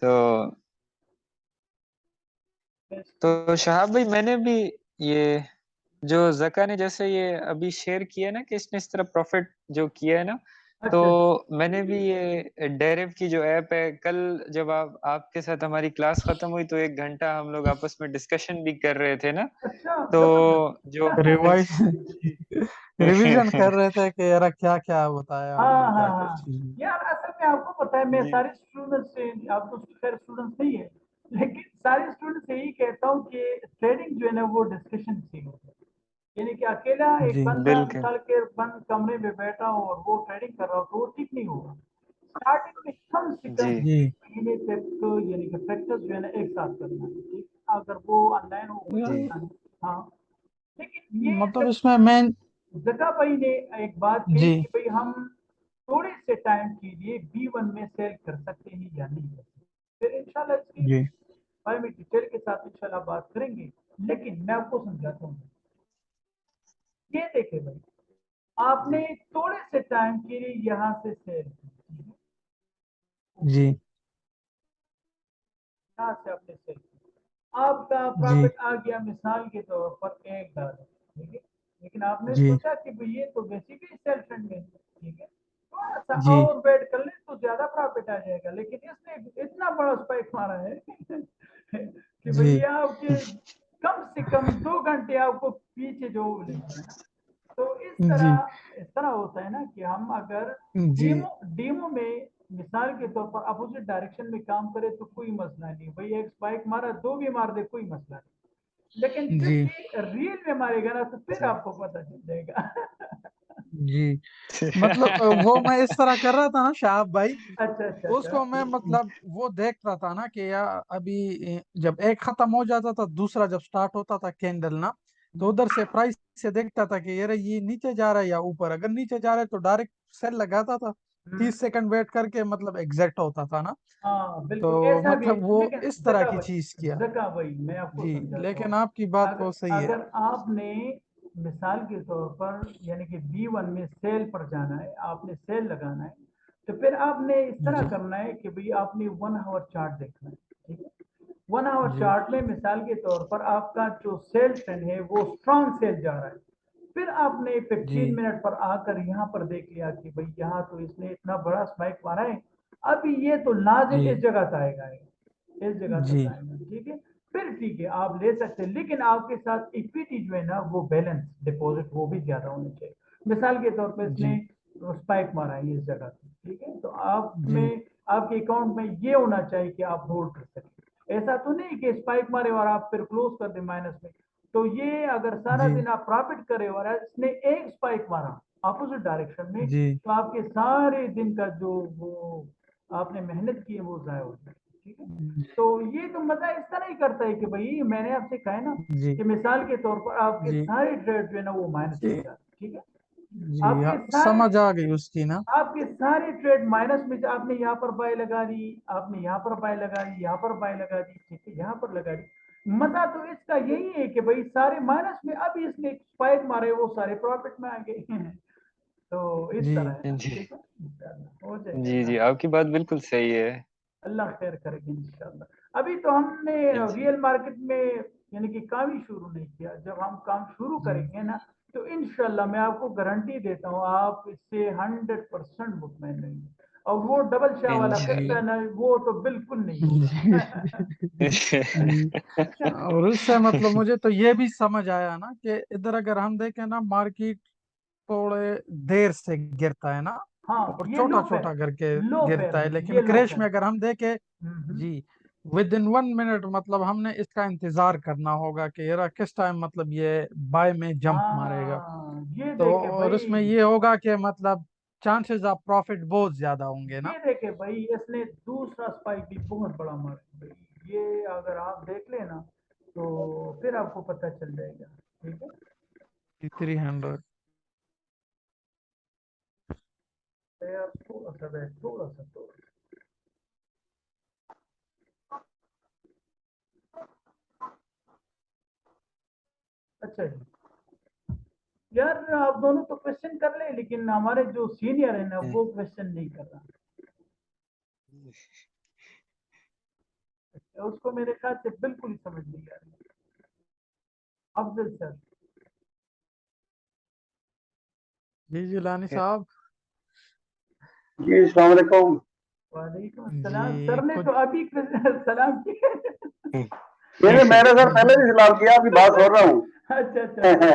तो शहाब भाई, मैंने भी ये जो जका ने जैसे ये अभी शेयर किया ना कि इसने इस तरह प्रॉफिट जो किया है ना, तो अच्छा मैंने भी ये डेरिव की जो ऐप है, कल जब आपके साथ हमारी क्लास खत्म हुई तो 1 घंटा हम लोग आपस में डिस्कशन भी कर रहे थे ना। अच्छा, तो जो रिवाइज रिवीजन कर रहे थे कि यार क्या क्या बताया हाँ आपने, हाँ क्या क्या हाँ चीज। यार, असल में आपको पता है मैं जी सारे स्टूडेंट्स से, आप तो खैर स्टूडेंट्स नहीं है, लेकिन सारे स्टूडेंट से यही कहता हूँ कि ट्रेडिंग जो है ना वो डिस्कशन से होता है। यानी कि अकेला एक जी बंदा बिल्कुल। मिसाल के बंद कमरे में बैठा हो और वो ट्रेडिंग कर रहा हो तो वो ठीक नहीं होगा। स्टार्टिंग में कम से कम जी जी 1 महीने तक यानी कि प्रैक्टिस जो है ना एक साथ करना है, ठीक। अगर वो ऑनलाइन हो कोई जी मसला नहीं। हाँ, लेकिन ये मतलब इसमें मेन। जका भाई ने एक बात कही जी कि भाई हम थोड़े से टाइम के लिए B1 में सेल कर सकते हैं या नहीं कर सकते। फिर इंशाल्लाह इसकी जी बारे में डिटेल के साथ इंशाल्लाह बात करेंगे। लेकिन मैं आपको समझाता हूँ, ये देखे भाई, आपने थोड़े से टाइम के लिए यहाँ से सेल की, जी यहाँ से आपने सेल की, आपका जी प्रॉफिट आ गया मिसाल के तौर पर $1, ठीक है। लेकिन आपने जी सोचा कि भाई ये तो बेसिकली सेल्फ एंड में, ठीक है, थोड़ा सा जी और वेट कर ले तो ज्यादा प्रॉफिट आ जाएगा। लेकिन इसने इतना बड़ा स्पाइक मारा है कि जी भैया आपके कम से कम 2 घंटे आपको पीछे जो लेंगे ना। तो जी इस तरह होता है ना कि हम अगर जी डीमो डीमो में मिसाल के तौर पर अपोजिट डायरेक्शन में काम करें तो कोई मसला नहीं भाई, एक स्पाइक मारा दो भी मार दे कोई मसला नहीं। लेकिन जब जी ये रियल में मारेगा ना तो फिर जी आपको पता चल जाएगा। जी मतलब वो मैं इस तरह कर रहा था ना शाहब भाई। अच्छा अच्छा अच्छा। उसको मैं मतलब वो देखता था ना कि यार अभी जब एक खत्म हो जाता था दूसरा जब स्टार्ट होता था कैंडल ना, तो उधर से प्राइस से देखता था कि यार ये नीचे जा रहा है या ऊपर। अगर नीचे जा रहा है तो डायरेक्ट सेल लगाता था। हम्म, 30 सेकंड वेट करके मतलब एग्जैक्ट होता था ना। हाँ बिल्कुल तो ऐसा भी है। मतलब वो लेकिन इस तरह की चीज किया। जका भाई मैं आपको जी समझाता लेकिन हूँ। आपकी बात अगर तो सही है। अगर आपने मिसाल के तौर पर यानी कि B1 में सेल पर जाना है, आपने सेल लगाना है, तो फिर आपने इस तरह जी करना है कि भाई आपने 1 आवर चार्ट देखना है, ठीक है। 1 आवर जी चार्ट में मिसाल के तौर पर आपका जो सेल ट्रेंड है वो स्ट्रॉन्ग सेल जा रहा है। फिर आपने 15 मिनट पर आकर यहाँ पर देख लिया कि भाई यहाँ तो इसने इतना बड़ा स्पाइक मारा है, अभी ये तो लाजिम इस जी जगह से आएगा, इस जगह जी तक आएगा, ठीक है। फिर ठीक है आप ले सकते हैं, लेकिन आपके साथ इक्विटी जो है ना वो बैलेंस डिपॉजिट वो भी ज्यादा होनी चाहिए। मिसाल के तौर पर इसने जी स्पाइक मारा है इस जगह से, ठीक है, तो आप जी में आपके अकाउंट में ये होना चाहिए कि आप होल्ड कर सकें। ऐसा तो नहीं कि स्पाइक मारे और आप फिर क्लोज कर दें माइनस में। तो ये अगर सारा जी दिन आप प्रॉफिट करे और इसने एक स्पाइक मारा अपोजिट डायरेक्शन में, जी तो आपके सारे दिन का जो वो आपने मेहनत की है वो जाया हो जाए, ठीक है। तो ये तो मजा इस तरह ही करता है कि भाई मैंने आपसे कहा है ना जी कि मिसाल के तौर पर आपके जी सारे ट्रेड जो है ना वो माइनस जी में जा रहे हैं, ठीक है। जी हाँ, आपके सारे समझ आ गई उसकी ना। आपके सारे ट्रेड माइनस में आपने यहाँ पर बाय लगा दी, आपने यहाँ पर बाय लगा दी, यहाँ पर बाय लगा दी, ठीक है, यहाँ पर लगा दी। मजा तो इसका यही है कि भाई सारे माइनस में अभी इसने स्पाइक मारे वो सारे प्रॉफिट में आ गए। तो इस तरह जी है ना, जी ठीक है, इंशाल्लाह हो जाएगा जी जी, अल्लाह। आपकी बात बिल्कुल सही है। अल्लाह खैर करेगी इंशाल्लाह। अभी तो हमने जी रियल मार्केट में यानी कि काम ही शुरू नहीं किया। जब हम काम शुरू जी करेंगे ना तो इंशाल्लाह मैं आपको गारंटी देता हूँ आप इससे 100% मुतमईन रहेंगे। और वो डबल शाह वाला जी किस्सा है ना वो तो बिल्कुल नहीं जी होगा। जी। और उससे मतलब मुझे तो ये भी समझ आया ना कि इधर अगर हम देखें ना मार्केट थोड़े देर से गिरता है ना, हाँ और ये छोटा छोटा करके लो पैर गिरता है। है, लेकिन ये लो क्रैश पैर में है। अगर हम देखें, हम्म। जी, विद इन 1 मिनट मतलब हमने इसका इंतजार करना होगा कि यार किस टाइम मतलब ये बाय में जंप मारेगा। हाँ ये तो देखे और भाई, उसमें ये होगा कि मतलब चांसेस ऑफ प्रॉफिट बहुत ज्यादा होंगे ना। ये देखे भाई इसने दूसरा स्पाइक भी बहुत बड़ा मारा है भाई। ये अगर आप देख लेना तो फिर आपको पता चल जाएगा, ठीक है। 300। तो यार थोड़ा सा बैठ, थोड़ा सा। अच्छा जी, यार आप दोनों तो क्वेश्चन कर ले, लेकिन हमारे जो सीनियर है ना वो क्वेश्चन नहीं कर रहा। उसको मेरे ख्याल से बिल्कुल ही समझ नहीं आ रही। अफजल सर। जी जिलानी साहब। जी अस्सलाम वालेकुम। वालेकुम अस्सलाम। जी सर ने कुछ तो अभी सलाम किया। मैंने सर पहले भी सलाम किया, अभी बात कर रहा हूँ। अच्छा अच्छा अच्छा।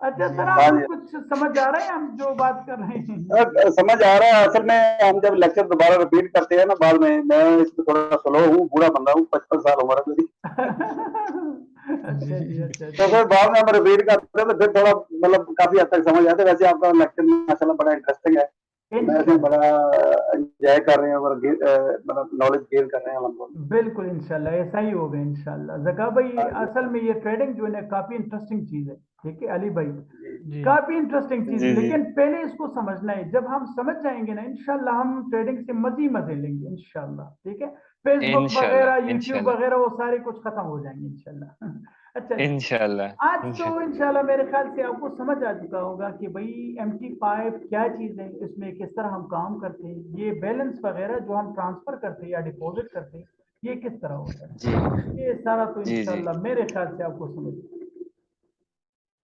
अच्छा सर, हाँ आपको जी, कुछ समझ आ रहा है हम जो बात कर रहे हैं? समझ आ रहा है। असल में हम जब लेक्चर दोबारा रिपीट करते हैं ना बाद में, मैं इसमें थोड़ा स्लो हूँ, बूढ़ा बंदा हूँ, 55 साल उम्र है मेरी। अच्छा जी, अच्छा तो अच्छा। फिर बाद में हम रिपीट करते हैं तो फिर थोड़ा मतलब काफी हद तक समझ आते हैं। वैसे आपका लेक्चर माशाल्लाह बड़ा इंटरेस्टिंग है, मैं इसमें बड़ा एंजॉय कर रहे हैं और मतलब नॉलेज गेन कर रहे हैं हम लोग। बिल्कुल इंशाल्लाह ऐसा ही होगा इंशाल्लाह। जका भाई, असल में ये ट्रेडिंग जो है ना काफी इंटरेस्टिंग चीज है। ठीक है अली भाई, जी काफी इंटरेस्टिंग चीज है, जी जी लेकिन पहले इसको समझना है। जब हम समझ जाएंगे ना इंशाल्लाह, हम ट्रेडिंग से मजे लेंगे इंशाल्लाह। ठीक है, फेसबुक वगैरह, इंशाल्लाह यूट्यूब इंशाल्लाह वगैरह वो सारे कुछ खत्म हो जाएंगे इंशाल्लाह। अच्छा जी, आज इंशाल्लाह तो इंशाल्लाह मेरे ख्याल से आपको समझ आ चुका होगा कि भाई MT5 क्या चीज़ है, इसमें किस तरह हम काम करते हैं, ये बैलेंस वगैरह जो हम ट्रांसफर करते हैं या डिपॉजिट करते हैं ये किस तरह होता जी है, ये सारा तो जी जी इंशाल्लाह मेरे ख्याल से आपको समझ।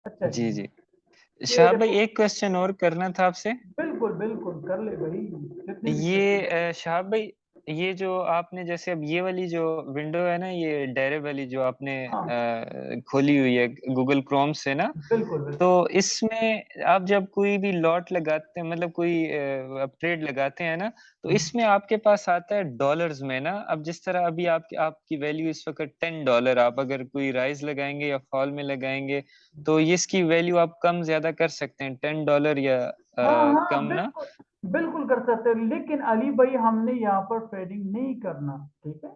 अच्छा जी जी, जी। ये शहाब भाई देखो। एक क्वेश्चन और करना था आपसे। बिल्कुल बिल्कुल कर ले भाई, जितने भी ये क्वेश्चन। शहाब भाई, ये जो आपने जैसे अब ये वाली जो विंडो है ना, ये डायरे वाली जो आपने हाँ खोली हुई है गूगल क्रोम से ना, बिल्कुल बिल्कुल। तो इसमें आप जब कोई भी लॉट लगाते हैं, मतलब कोई ट्रेड लगाते हैं ना, तो इसमें आपके पास आता है डॉलर्स में ना। अब जिस तरह अभी आपकी आपकी वैल्यू इस वक्त $10, आप अगर कोई राइज लगाएंगे या फॉल में लगाएंगे तो ये इसकी वैल्यू आप कम ज्यादा कर सकते हैं, $10 या हाँ हाँ कम ना। बिल्कुल बिल्कुल कर सकते हैं, लेकिन अली भाई हमने यहाँ पर ट्रेडिंग नहीं करना। ठीक है,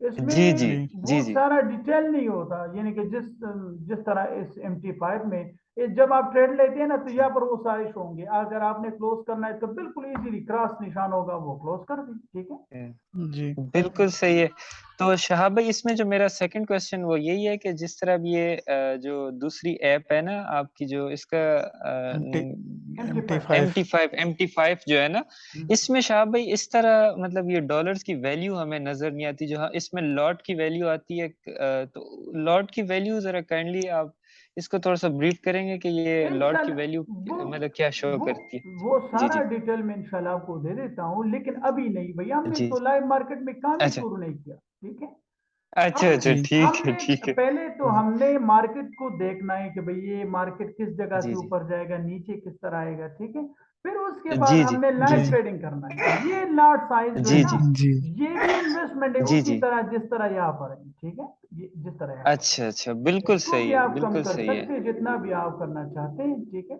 जी इसमें जी जी जी वो जी सारा डिटेल नहीं होता, यानी कि जिस जिस तरह इस MT5 में जब आप ट्रेड लेते हैं ना तो यहाँ पर वो सारे शो होंगे। अगर आपने क्लोज करना है तो बिल्कुल इजीली क्रॉस निशान होगा, वो क्लोज कर दें। ठीक है, जी बिल्कुल सही है। तो शहाब भाई, इसमें जो मेरा सेकंड क्वेश्चन वो यही है कि जिस तरह अब ये जो दूसरी ऐप है ना आपकी, जो इसका एमटी MT5। MT5 जो है ना, इसमें शहाब भाई इस तरह मतलब ये डॉलर्स की वैल्यू हमें नजर नहीं आती, जो इसमें लॉट की वैल्यू आती है। तो लॉट की वैल्यू जरा काइंडली आप इसको थोड़ा सा ब्रीफ करेंगे कि ये लॉट की वैल्यू इंशाल्लाह मतलब क्या शो वो करती है। वो जी सारा जी डिटेल में इंशाल्लाह आपको दे देता हूँ, लेकिन अभी नहीं भैया, हमने जी तो लाइव मार्केट में काम ही अच्छा शुरू नहीं किया। ठीक है, अच्छा हमने अच्छा, जी ठीक है हमने ठीक है। पहले तो जी हमने मार्केट को देखना है कि भाई ये मार्केट किस जगह से जी ऊपर जाएगा, नीचे किस तरह आएगा। ठीक है, फिर उसके बाद जी जी हमने जी लाइव जी ट्रेडिंग करना है। ये लॉट साइज जो है जी ना, जी जी ये भी इन्वेस्टमेंट है जी उसी जी। तरह जिस तरह यहाँ पर है। ठीक है, ये जिस तरह यहाँ पर अच्छा अच्छा, बिल्कुल इसको सही भी है, आप कम बिल्कुल कर सही है। सकते हैं जितना भी आप करना चाहते हैं। ठीक है,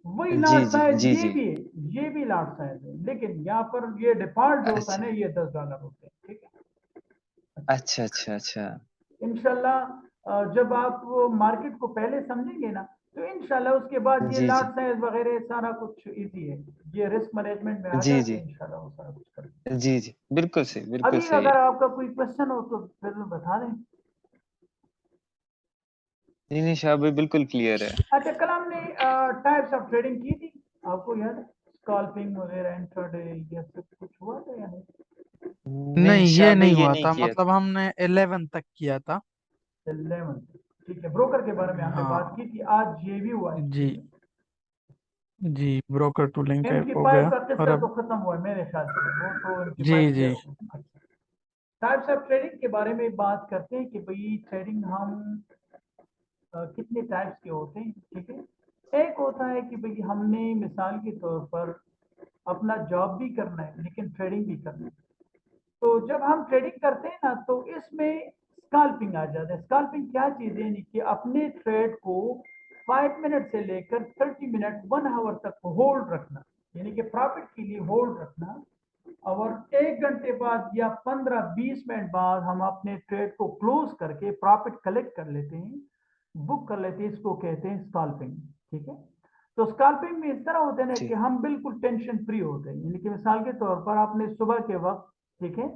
वही जी लॉट जी साइज जी ये जी। भी है, ये भी लॉट साइज है, लेकिन यहाँ पर ये डिफॉल्ट जो होता है अच्छा ना ये $10 होते हैं। ठीक है, अच्छा अच्छा अच्छा। इंशाल्लाह जब आप मार्केट को पहले समझेंगे ना तो इंशाल्लाह उसके बाद ये जी जी लॉट साइज वगैरह सारा कुछ इजी है। ये रिस्क मैनेजमेंट में आ जी जाते जी हैं इंशाल्लाह, वो सारा कुछ कर। जी जी, बिल्कुल सही, बिल्कुल अभी सही है। अगर आपका कोई क्वेश्चन हो तो फिर बता दें। नहीं नहीं शाह भाई, बिल्कुल क्लियर है। अच्छा, कल हमने टाइप्स ऑफ ट्रेडिंग की थी, आपको याद है? स्कैल्पिंग वगैरह, इंट्राडे, ये सब कुछ हुआ था या नहीं? नहीं नहीं शाह ये भाई, नहीं ये हुआ नहीं था, किया मतलब था। हमने 11 तक किया था। 11। ठीक है, ब्रोकर के बारे में हमने बात हाँ की थी, आज ये भी हुआ है। जी जी, ब्रोकर टूलिंग का MT5 हो गया। का और किस्सा तो अब खत्म हुआ है मेरे ख्याल से, वो तो जी MT5 जी क्लियर हो गया। टाइप्स ऑफ ट्रेडिंग के बारे में बात करते हैं कि भाई ट्रेडिंग हम कितने टाइप्स के होते हैं। ठीक है, एक होता है कि भाई हमने मिसाल के तौर पर अपना जॉब भी करना है लेकिन ट्रेडिंग भी करना है। तो जब हम ट्रेडिंग करते हैं ना तो इसमें स्कैल्पिंग आ जाता है। स्कैल्पिंग क्या चीज़ है, यानी कि अपने ट्रेड को 5 मिनट से लेकर 30 मिनट 1 आवर तक होल्ड रखना, यानी कि प्रॉफिट के लिए होल्ड रखना। और 1 घंटे बाद या 15-20 मिनट बाद हम अपने ट्रेड को क्लोज करके प्रॉफिट कलेक्ट कर लेते हैं, बुक कर लेते हैं। इसको कहते हैं स्कैल्पिंग। ठीक है, तो स्कैल्पिंग में इस तरह होता है ना कि जी हम बिल्कुल टेंशन फ्री होते हैं, यानी कि मिसाल के तौर पर आपने सुबह के वक्त, ठीक है,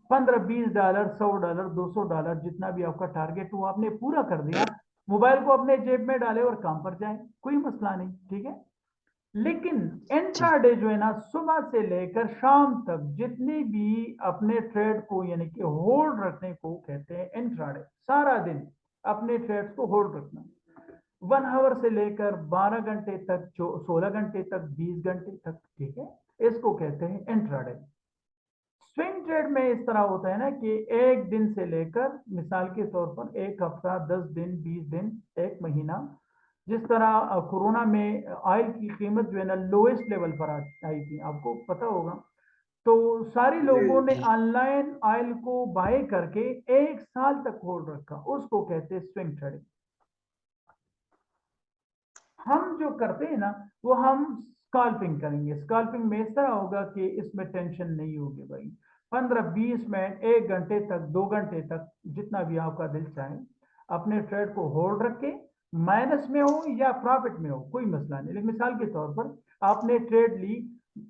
$15-20, $100, $200 जितना भी आपका टारगेट वो आपने पूरा कर दिया, मोबाइल को अपने जेब में डाले और काम पर जाए, कोई मसला नहीं। ठीक है, लेकिन जी इंट्राडे जो है ना, सुबह से लेकर शाम तक जितनी भी अपने ट्रेड को यानी कि होल्ड रखने को कहते हैं इंट्राडे। सारा दिन अपने ट्रेड्स को होल्ड रखना, 1 आवर से लेकर 12 घंटे तक, 16 घंटे तक, 20 घंटे तक, ठीक है, इसको कहते हैं इंट्राडे। स्विंग ट्रेड में इस तरह होता है ना कि एक दिन से लेकर, मिसाल के तौर पर एक हफ्ता, 10 दिन, 20 दिन, एक महीना, जिस तरह कोरोना में ऑयल की कीमत जो है ना लोएस्ट लेवल पर आई थी, आपको पता होगा। तो सारे लोगों ने जी ऑनलाइन ऑयल को बाय करके 1 साल तक होल्ड रखा, उसको कहते हैं स्विंग ट्रेडिंग। हम जो करते हैं ना, वो हम स्कैल्पिंग करेंगे। स्कैल्पिंग में इस तरह होगा कि इसमें टेंशन नहीं होगी भाई, 15-20 मिनट, 1 घंटे तक, 2 घंटे तक, जितना भी आपका दिल चाहे, अपने ट्रेड को होल्ड रख के, माइनस में हो या प्रॉफिट में हो कोई मसला नहीं। लेकिन मिसाल के तौर पर आपने ट्रेड ली,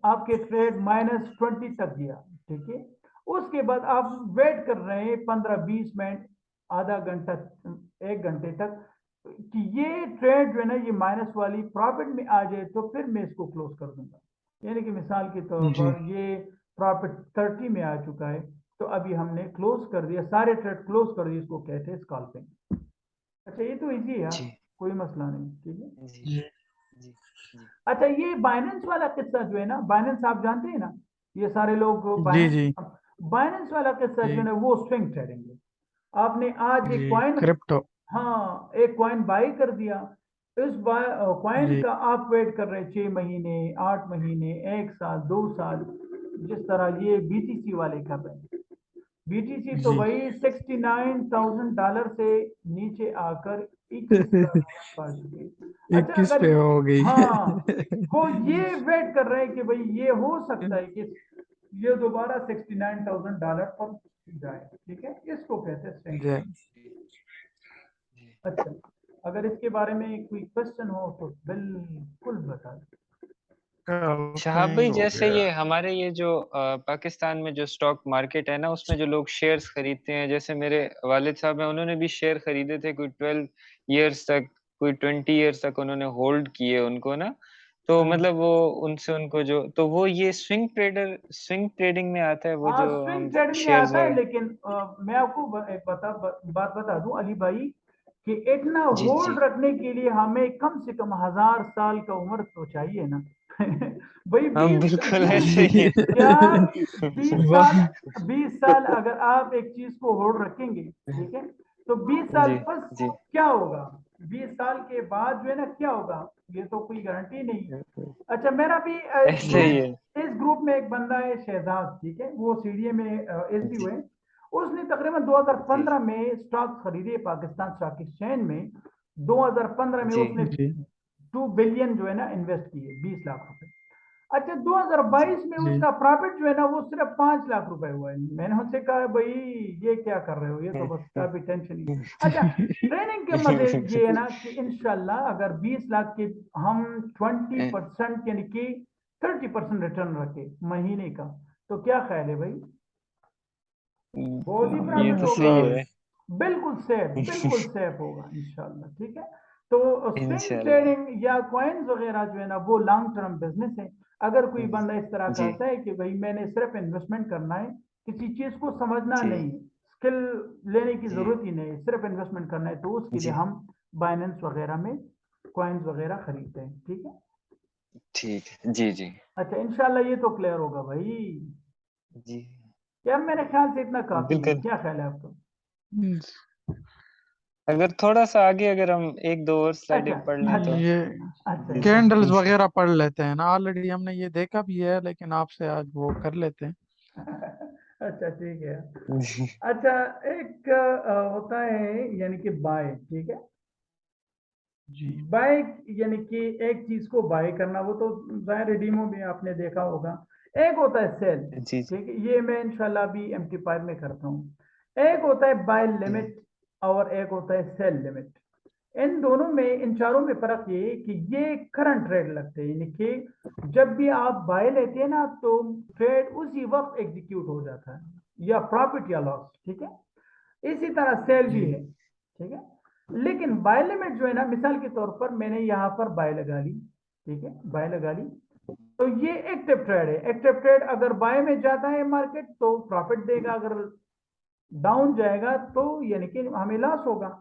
आपके ट्रेड -20 तक गया, ठीक है, उसके बाद आप वेट कर रहे हैं 15-20 मिनट, आधा घंटा, 1 घंटे तक, कि ये ट्रेड जो है ना ये माइनस वाली प्रॉफिट में आ जाए तो फिर मैं इसको क्लोज कर दूंगा। यानी कि मिसाल के तौर जी पर ये प्रॉफिट 30 में आ चुका है, तो अभी हमने क्लोज कर दिया, सारे ट्रेड क्लोज कर दिए, इसको कहते हैं स्कैल्पिंग। अच्छा, ये तो इजी है यार, जी कोई मसला नहीं, ठीक है। जी जी जी जी अच्छा, ये बाइनेंस वाला किस्सा जो है ना, बाइनेंस आप जानते हैं ना, ये सारे लोग जी बाइनेंस, जी बाइनेंस वाला किस्सा जो है जी ना वो स्विंग ट्रेडिंग है। आपने आज एक जी कॉइन, क्रिप्टो। हाँ, एक कॉइन बाई कर दिया, इस कॉइन जी का आप वेट कर रहे हैं 6 महीने, 8 महीने, 1 साल, 2 साल, जिस तरह ये बीटीसी वाले कर रहे हैं। बीटीसी तो जी भाई $69,000 से नीचे आकर 21 लाख पहुंच चुके हैं। अच्छा, 21 अगर पे हो गई। हाँ, वो ये वेट कर रहे हैं कि भाई ये हो सकता है कि ये दोबारा $69,000 पर जाए, ठीक है, इसको कहते हैं स्विंग जी ट्रेड। अच्छा, अगर इसके बारे में कोई क्वेश्चन हो तो बिल्कुल बता दें। शहाब भाई, स्कैल्पिंग हो जैसे गया। ये हमारे ये जो पाकिस्तान में जो स्टॉक मार्केट है ना, उसमें जो लोग शेयर्स खरीदते हैं, जैसे मेरे वालिद साहब हैं, उन्होंने भी शेयर खरीदे थे, कोई 12 ईयर्स तक, कोई 20 ईयर्स तक उन्होंने होल्ड किए उनको ना। तो हाँ मतलब वो उनसे उनको जो, तो वो ये स्विंग ट्रेडिंग में आता है, वो हाँ, जो स्विंग हम ट्रेड में शेयर्स आता है, वगैरह। लेकिन मैं आपको एक बात बता दूं अली भाई, कि इतना जी जी होल्ड रखने के लिए हमें कम से कम 1000 साल का उम्र तो चाहिए ना। भाई हाँ, बीस बिल्कुल बीस ऐसे ही है। क्या, 20 साल, वाह। 20 साल अगर आप एक चीज को होल्ड रखेंगे, ठीक है, तो 20 साल जी बस जी क्या होगा, 20 साल के बाद जो है ना क्या होगा, ये तो कोई गारंटी नहीं है। अच्छा, मेरा भी ऐसे ही है। इस ग्रुप में एक बंदा है शहजाद, ठीक है, वो सीडीए में एसडी जी हुए। उसने तकरीबन जी 2015 में स्टॉक खरीदे पाकिस्तान स्टॉक एक्सचेंज में। 2015 में जी उसने जी 2 बिलियन जो है ना इन्वेस्ट किए, 20 लाख रुपए। अच्छा, जी 2022 में जी उसका प्रॉफिट जो है ना वो सिर्फ 5 लाख रुपए हुआ है। मैंने उनसे कहा भाई ये क्या कर रहे हो, ये तो बस काफी टेंशन ही। अच्छा, ट्रेनिंग के मजे ये है ना कि इंशाल्लाह अगर 20 लाख के हम 20% यानी कि 30% रिटर्न रखे महीने का, तो क्या ख्याल है भाई, बहुत ही ये प्रॉफिट तो होगा। सही है। बिल्कुल सेफ, बिल्कुल सेफ होगा इंशाल्लाह, ठीक है। तो स्विंग इंशाल्लाह। ट्रेडिंग या कॉइन्स वगैरह जो है ना वो लॉन्ग टर्म बिजनेस है। अगर कोई बंदा इस तरह जी कहता है कि भाई मैंने सिर्फ इन्वेस्टमेंट करना है, किसी चीज को समझना जी नहीं है, स्किल लेने की जी जरूरत ही नहीं है, सिर्फ इन्वेस्टमेंट करना है, तो उसके लिए जी हम बाइनेंस वगैरह में कॉइन्स वगैरह खरीदते हैं, ठीक है। ठीक है। जी जी अच्छा, इंशाल्लाह ये तो क्लियर होगा भाई। जी यार मेरे ख्याल से इतना काफी है, बिल्कुल। क्या ख्याल है आपका? अगर थोड़ा सा आगे, अगर हम एक दो और अच्छा स्लाइडें पढ़ लें तो। ये अच्छा जी अच्छा कैंडल्स जी वगैरह पढ़ लेते हैं ना, ऑलरेडी हमने ये देखा भी है, लेकिन आपसे आज वो कर लेते हैं। अच्छा, ठीक है। जी अच्छा, एक होता है यानी कि बाय, ठीक है, जी बाय यानी कि एक चीज को बाय करना, वो तो जाहिर डीमो में आपने देखा होगा। एक होता है सेल, जी ठीक है, ये मैं इंशाल्लाह भी MT5 में करता हूँ। एक होता है बाय जी लिमिट और एक होता है सेल लिमिट। इन दोनों में, इन चारों में फर्क ये है कि ये करंट ट्रेड लगते हैं, यानी कि जब भी आप बाय लेते हैं ना तो ट्रेड उसी वक्त एग्जीक्यूट हो जाता है, या प्रॉफिट या लॉस, ठीक है। इसी तरह सेल भी जी है, ठीक है। लेकिन बाय लिमिट जो है ना, मिसाल के तौर पर मैंने यहां पर बाय लगा ली, ठीक है, बाय लगा ली। तो ये एक्टिव ट्रेड है। एक्टिव ट्रेड अगर बाय में जाता है मार्केट तो प्रॉफिट देगा, अगर डाउन जाएगा तो यानी कि हमें लॉस होगा।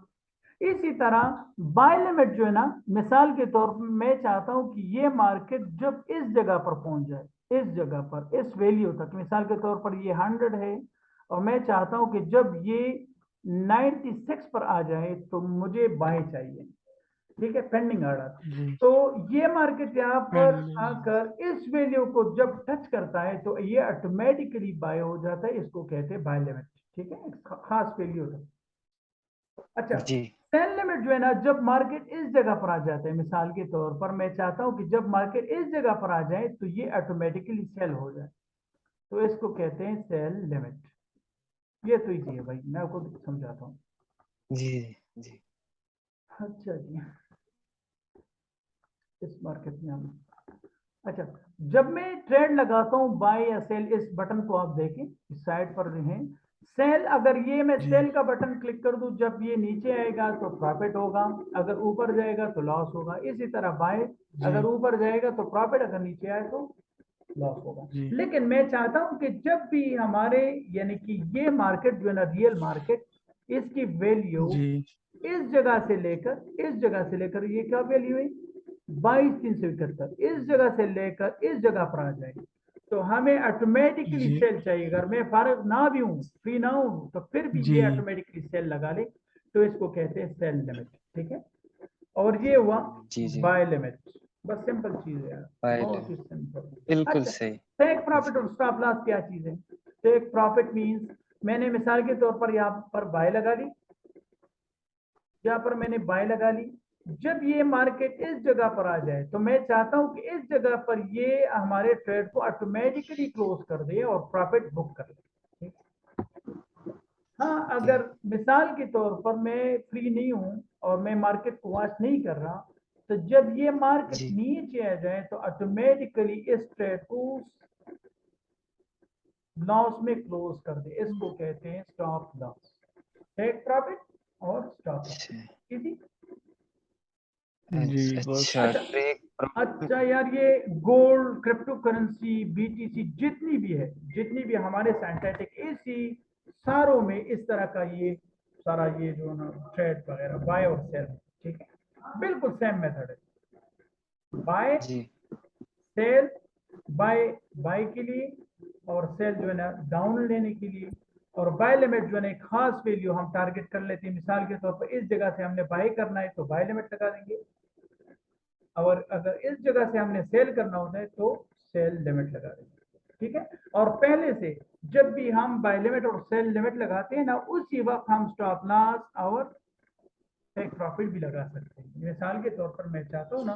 इसी तरह बाय लिमिट जो है ना, मिसाल के तौर पर मैं चाहता हूं कि ये मार्केट जब इस जगह पर पहुंच जाए, इस जगह पर, इस वैल्यू तक, मिसाल के तौर पर ये 100 है और मैं चाहता हूं कि जब ये 96 पर आ जाए तो मुझे बाय चाहिए। ठीक है, पेंडिंग ऑर्डर। जी तो ये मार्केट यहाँ पर जी आकर इस वैल्यू को जब टच करता है तो ये ऑटोमेटिकली बाय हो जाता है, इसको कहते हैं बाय लिमिट। ठीक है, खास वैल्यू है। अच्छा, जी सेल लिमिट जो है ना, जब मार्केट इस जगह पर आ जाता है, मिसाल के तौर पर मैं चाहता हूं कि जब मार्केट इस जगह पर आ जाए तो ये ऑटोमेटिकली सेल हो जाए, तो इसको कहते हैं सेल लिमिट। ये तो इजी है भाई, मैं आपको समझाता हूँ। जी जी अच्छा जी, इस मार्केट में हम, अच्छा, जब मैं ट्रेड लगाता हूं बाय या सेल, इस बटन को आप देखें इस साइड पर हैं सेल, अगर ये मैं जी सेल का बटन क्लिक कर दूं, जब ये नीचे आएगा तो प्रॉफिट होगा, अगर ऊपर जाएगा तो लॉस होगा। इसी तरह बाय, अगर जी ऊपर जाएगा तो प्रॉफिट, अगर नीचे आए तो लॉस होगा। जी लेकिन मैं चाहता हूं कि जब भी हमारे यानी कि ये मार्केट जो है ना, रियल मार्केट, इसकी वैल्यू जी इस जगह से लेकर इस जगह से लेकर, ये क्या वैल्यू है 22,371, इस जगह से लेकर इस जगह पर आ जाए तो हमें ऑटोमेटिकली जी सेल चाहिए। अगर मैं फारग ना भी हूं, फ्री ना हूं, तो फिर भी जी ये ऑटोमेटिकली सेल लगा ले, तो इसको कहते हैं सेल लिमिट। ठीक है, और ये हुआ जी जी बाय लिमिट। बस सिंपल चीज है यार, फाइल है बहुत ही सिंपल। बिल्कुल अच्छा, सही। टेक प्रॉफिट जी और स्टॉप लॉस क्या चीज है? टेक प्रॉफिट मींस, मैंने मिसाल के तौर पर यहाँ पर बाय लगा ली, यहाँ पर मैंने बाय लगा ली, जब ये मार्केट इस जगह पर आ जाए तो मैं चाहता हूं कि इस जगह पर ये हमारे ट्रेड को ऑटोमेटिकली क्लोज कर दे और प्रॉफिट बुक कर ले। हाँ, जी अगर मिसाल के तौर पर मैं फ्री नहीं हूं और मैं मार्केट को वॉच नहीं कर रहा, तो जब ये मार्केट जी नीचे आ जाए तो ऑटोमेटिकली इस ट्रेड को लॉस में क्लोज कर दे, इसको कहते हैं स्टॉप लॉस। टेक प्रॉफिट और स्टॉप लॉस, अच्छा इजी। जी बस अच्छा अच्छा, टेक प्रॉफिट। अच्छा यार, ये गोल्ड, क्रिप्टो करेंसी, बीटीसी, जितनी भी है, जितनी भी हमारे साइंटिफिक, इसी सारों में इस तरह का ये सारा ये जो ना ट्रेड वगैरह, बाय और सेल, ठीक है, बिल्कुल सेम मेथड है। बाय, जी सेल, बाय, बाय के लिए, और सेल जो है ना डाउन लेने के लिए, और बाय लिमिट जो है ना एक खास वैल्यू हम टारगेट कर लेते हैं, मिसाल के तौर पर इस जगह से हमने बाय करना है तो बाय लिमिट लगा देंगे, और अगर इस जगह से हमने सेल करना होता है तो सेल लिमिट लगा देंगे। ठीक है, और पहले से जब भी हम बाय लिमिट और सेल लिमिट लगाते हैं ना, उसी वक्त हम स्टॉप लॉस और टेक प्रॉफिट भी लगा सकते हैं। मिसाल के तौर पर मैं चाहता हूँ ना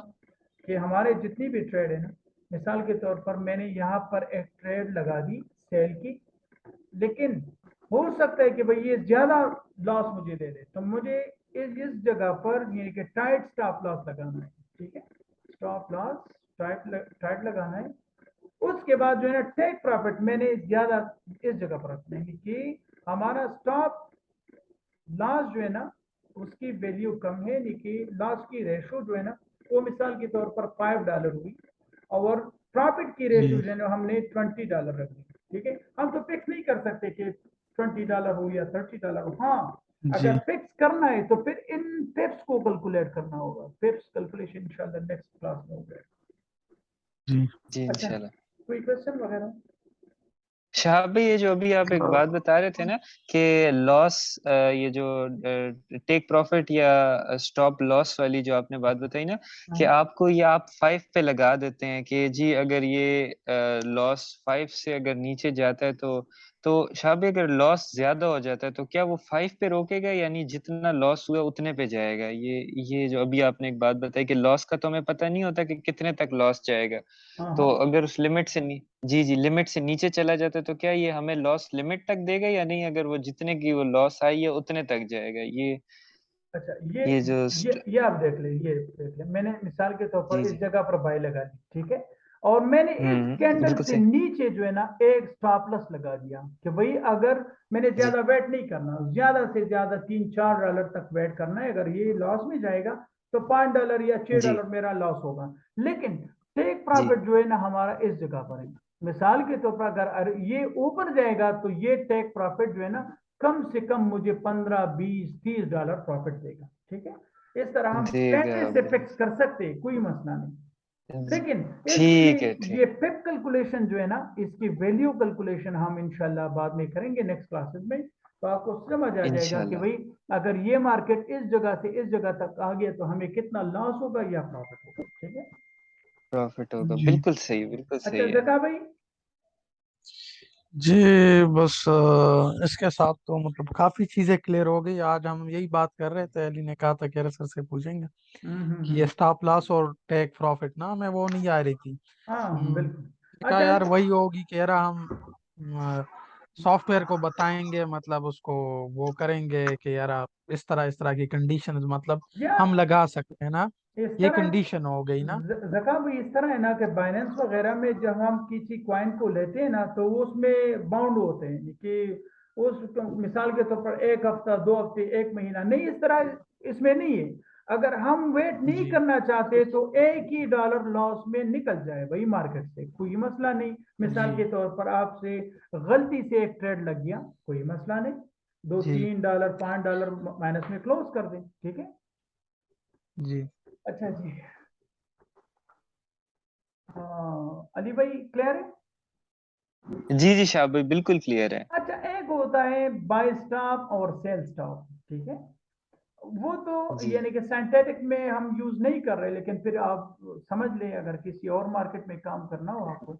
कि हमारे जितनी भी ट्रेड है ना, मिसाल के तौर पर मैंने यहाँ पर एक ट्रेड लगा दी सेल की, लेकिन हो सकता है कि भाई ये ज्यादा लॉस मुझे दे दे, तो मुझे इस जगह पर ये कि टाइट स्टॉप लॉस लगाना है। ठीक है, स्टॉप लॉस टाइट लगाना है। उसके बाद जो है ना टेक प्रॉफिट मैंने ज्यादा इस जगह पर रखना है कि हमारा स्टॉप लॉस जो है ना उसकी वैल्यू कम है, लेकिन लॉस की रेशो जो है ना वो मिसाल के तौर पर $5 हुई, और प्रॉफिट की रेशो जी जो है ना हमने $20 रख दी। ठीक है, हम तो फिक्स नहीं कर सकते कि $20 हो या $30 हो। हाँ, जी अगर फिक्स करना है तो फिर इन फिप्स को कैलकुलेट करना होगा, फिप्स कैलकुलेशन इंशाल्लाह नेक्स्ट क्लास में होगा। जी जी अच्छा, इंशाल्लाह। कोई क्वेश्चन वगैरह? शाह भाई ये जो अभी आप एक बात बता रहे थे ना कि लॉस, ये जो टेक प्रॉफिट या स्टॉप लॉस वाली जो आपने बात बताई ना, कि हाँ आपको ये आप 5 पे लगा देते हैं कि जी अगर ये लॉस 5 से अगर नीचे जाता है तो शाह भाई अगर लॉस ज्यादा हो जाता है तो क्या वो 5 पे रोकेगा, यानी जितना लॉस हुआ उतने पे जाएगा? ये जो अभी आपने एक बात बताई कि लॉस का तो हमें पता नहीं होता कि कितने तक लॉस जाएगा, हाँ तो हाँ। अगर उस लिमिट से जी जी लिमिट से नीचे चला जाता है तो क्या ये हमें लॉस लिमिट तक देगा या नहीं, अगर वो जितने की वो लॉस आई है उतने तक जाएगा? अच्छा, ये जो ये आप देख ले, ये देख ले, मैंने मिसाल के तौर जी पर इस जी जगह पर बाय लगा दी, ठीक है, और मैंने इस कैंडल बिल्कुल से सही। नीचे जो है ना एक स्टॉप लॉस लगा दिया कि भाई अगर मैंने जी ज्यादा वेट नहीं करना, ज्यादा से ज्यादा $3-4 तक वेट करना है, अगर ये लॉस में जाएगा तो $5 या जी $6 मेरा लॉस होगा। लेकिन टेक प्रॉफिट जो है ना हमारा इस जगह पर है। मिसाल के तौर पर अगर ये ऊपर जाएगा तो ये टेक प्रॉफिट जो है ना कम से कम मुझे $15, $20, $30 प्रॉफिट देगा। ठीक है, इस तरह हम देगा। पहले से फिक्स कर सकते हैं, कोई मसला नहीं। लेकिन ठीक है, इसकी ठीक। ये पिप कैलकुलेशन जो है ना, इसकी वैल्यू कैलकुलेशन हम इंशाल्लाह बाद में करेंगे नेक्स्ट क्लासेस में, तो आपको समझ आ जाएगा कि इंशाल्लाह भाई अगर ये मार्केट इस जगह से इस जगह तक आ गया तो हमें कितना लॉस होगा या प्रॉफिट होगा। ठीक है प्रॉफिट होगा। जी बिल्कुल सही, बिल्कुल अच्छा सही है। जका भाई, जी, बस इसके साथ तो मतलब काफी चीजें क्लियर हो गई। आज हम यही बात कर रहे थे, अली ने कहा था कि अरे सर से पूछेंगे कि ये हम्म। स्टॉप लॉस और टेक प्रॉफिट ना, मैं वो नहीं आ रही थी। हाँ बिल्कुल। कहा अच्छा यार वही होगी कि यार हम सॉफ्टवेयर को बताएंगे, मतलब उसको वो करेंगे कि यार आप इस तरह की कंडीशंस मतलब यार हम लगा सकते हैं ना, इस ये तरह कंडीशन हो गई ना। जका भी इस तरह है ना कि बाइनेंस वगैरह में जब हम किसी क्वाइन को लेते हैं ना तो वो उसमें बाउंड होते हैं कि उस मिसाल के तौर पर एक हफ्ता, 2 हफ्ते, एक महीना नहीं, इस तरह इसमें नहीं है। अगर हम वेट नहीं जी करना चाहते तो एक ही डॉलर लॉस में निकल जाए भाई मार्केट से, कोई मसला नहीं। मिसाल जी के तौर पर आपसे गलती से एक ट्रेड लग गया, कोई मसला नहीं, दो जी तीन डॉलर $5 माइनस में क्लोज कर दें। ठीक है, जी अच्छा जी। हाँ अली भाई क्लियर है। जी जी शाह भाई, बिल्कुल क्लियर है। अच्छा एक होता है बाय स्टॉप और सेल स्टॉप। ठीक है, वो तो जी यानी कि सिंथेटिक में हम यूज नहीं कर रहे, लेकिन फिर आप समझ लें अगर किसी और मार्केट में काम करना हो आपको।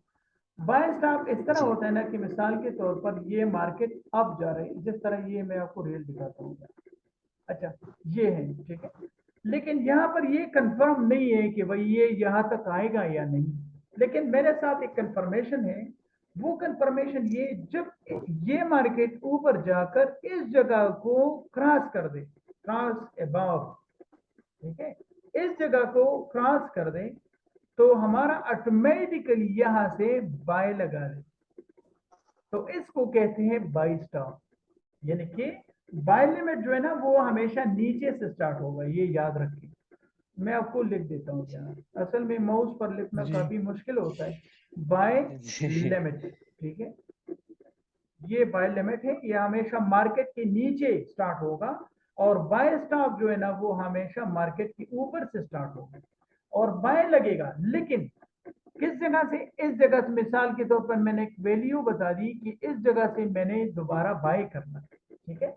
बाय स्टॉप इस तरह जी होता है ना कि मिसाल के तौर पर ये मार्केट अप जा रही है, जिस तरह ये मैं आपको रेल दिखाता हूँ। अच्छा ये है, ठीक है, लेकिन यहाँ पर ये कंफर्म नहीं है कि भाई ये यहाँ तक आएगा या नहीं, लेकिन मेरे साथ एक कंफर्मेशन है। वो कंफर्मेशन ये, जब ये मार्केट ऊपर जाकर इस जगह को क्रॉस कर दे, क्रॉस अबव, ठीक है, इस जगह को क्रॉस कर दे तो हमारा ऑटोमेटिकली यहां से बाय लगा दे, तो इसको कहते हैं बाय स्टॉप। यानी कि बाय लिमिट जो है ना वो हमेशा नीचे से स्टार्ट होगा, ये याद रखें। मैं आपको लिख देता हूँ यहाँ, असल में माउस पर लिखना जी काफी मुश्किल होता है। बाय जी लिमिट, ठीक है, ये बाय लिमिट है, ये हमेशा मार्केट के नीचे स्टार्ट होगा, और बाय स्टॉप जो है ना वो हमेशा मार्केट के ऊपर से स्टार्ट होगा और बाय लगेगा। लेकिन किस जगह से, इस जगह से, मिसाल के तौर पर मैंने एक वैल्यू बता दी कि इस जगह से मैंने दोबारा बाय करना है। ठीक है,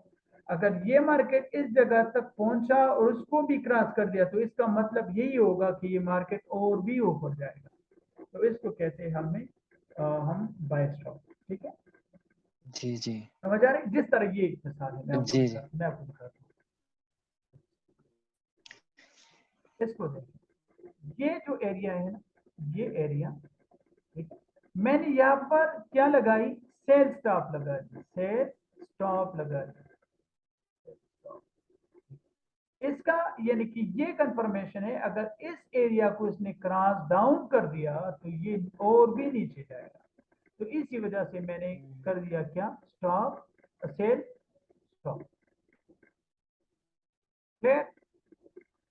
अगर ये मार्केट इस जगह तक पहुंचा और उसको भी क्रॉस कर दिया तो इसका मतलब यही होगा कि ये मार्केट और भी ऊपर जाएगा, तो इसको कहते हैं हम बाय स्टॉप। ठीक है, जी जी समझ आ रही, जिस तरह ये एक मिसाल है, जी जी मैं आपको दिखाता हूँ, इसको देखिए, ये जो एरिया है ना, ये एरिया, ठीक है, मैंने यहाँ पर क्या लगाई, सेल स्टॉप लगा दी, सेल स्टॉप लगा दी। इसका यानी कि ये कंफर्मेशन है, अगर इस एरिया को इसने क्रॉस डाउन कर दिया तो ये और भी नीचे जाएगा, तो इसी वजह से मैंने कर दिया क्या, स्टॉप, सेल स्टॉप। क्लियर,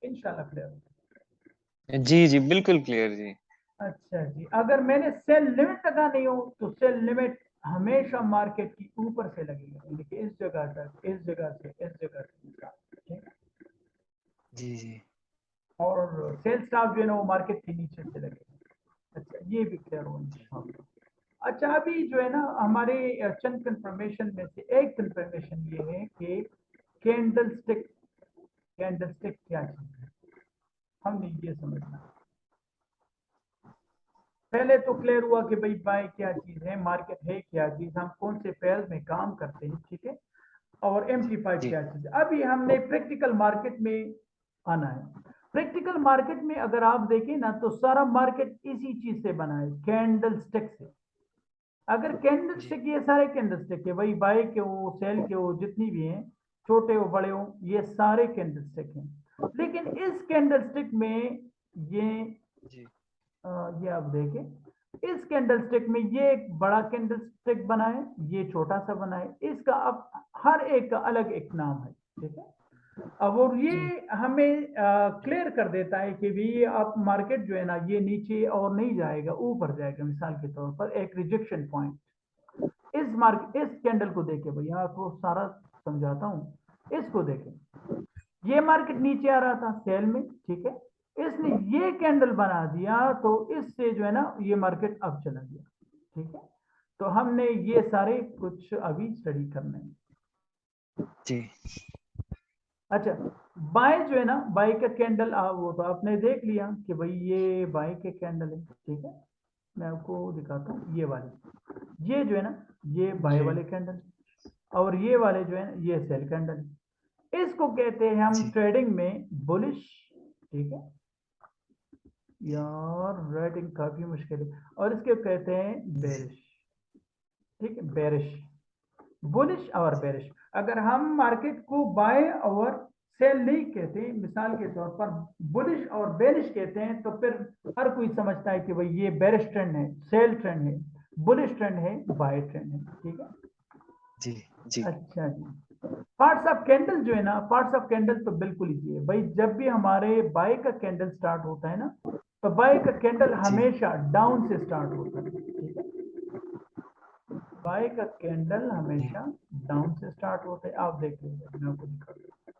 इंशाल्लाह क्लियर। जी जी बिल्कुल क्लियर जी। अच्छा जी, अगर मैंने सेल लिमिट लगानी हो तो सेल लिमिट हमेशा मार्केट की ऊपर से लगेगा, यानी कि इस जगह तक, इस जगह से, इस जगह से, ठीक है, जी जी और सेल स्टॉप जो है ना वो मार्केट के नीचे से लगेगा। अच्छा ये भी क्लियर होना। अच्छा अभी जो है ना हमारे चंद कंफर्मेशन में से एक कंफर्मेशन ये है कि कैंडल स्टिक, कैंडल स्टिक क्या चीज है, हमने ये समझना। पहले तो क्लियर हुआ कि भाई बाय क्या चीज है, मार्केट है क्या चीज, हम कौन से पेयर में काम करते हैं, ठीक है, और एम्प्लीफाइड जी क्या चीज है। अभी हमने प्रैक्टिकल मार्केट में आना है। प्रैक्टिकल मार्केट में अगर आप देखें ना तो सारा मार्केट इसी चीज से बना है, कैंडल स्टिक से। अगर कैंडल जी स्टिक, ये सारे कैंडल स्टिक है भाई, बाय के हो, सेल के हो, जितनी भी हैं, छोटे हो बड़े हो, ये सारे कैंडल स्टिक हैं। लेकिन इस कैंडल स्टिक में ये जी ये आप देखें, इस कैंडल स्टिक में ये एक बड़ा कैंडल स्टिक बना है, ये छोटा सा बना है, इसका अब हर एक का अलग एक नाम है। ठीक है, अब और ये हमें क्लियर कर देता है कि भी आप मार्केट जो है ना ये नीचे और नहीं जाएगा, ऊपर जाएगा। मिसाल के तौर पर एक रिजेक्शन पॉइंट इस कैंडल को देखे भैया, आपको सारा समझाता हूँ। इसको देखें, ये मार्केट नीचे आ रहा था सेल में, ठीक है, इसने ये कैंडल बना दिया तो इससे जो है ना ये मार्केट अब चला गया, ठीक है। तो हमने ये सारे कुछ अभी स्टडी करने हैं जी। अच्छा, बाय जो है ना, बाय का कैंडल वो तो आपने देख लिया कि भाई ये बाय के कैंडल है, ठीक है। मैं आपको दिखाता हूँ, ये वाले, ये जो है ना ये बाय जी। वाले कैंडल, और ये वाले जो है ये सेल कैंडल। इसको कहते हैं हम जी। ट्रेडिंग में बुलिश, ठीक है। यार राइटिंग काफी मुश्किल है। और इसके कहते हैं बेरिश, ठीक है, बेरिश, बुलिश और बेरिश। अगर हम मार्केट को बाय और सेल नहीं कहते, मिसाल के तौर पर बुलिश और बेरिश कहते हैं, तो फिर हर कोई समझता है कि भाई ये बेरिश ट्रेंड है, सेल ट्रेंड है, बुलिश ट्रेंड है, बाय ट्रेंड है, ठीक है। जी। जी। अच्छा जी, पार्ट्स ऑफ कैंडल जो है ना, पार्ट्स ऑफ कैंडल तो बिल्कुल इजी है भाई। जब भी हमारे बाय का कैंडल स्टार्ट होता है ना, तो बाय का कैंडल जी। हमेशा डाउन से स्टार्ट होता है, ठीक है। बाय का कैंडल हमेशा डाउन से स्टार्ट होता है। आप देख लीजिए, मैं आपको दिखा दूं।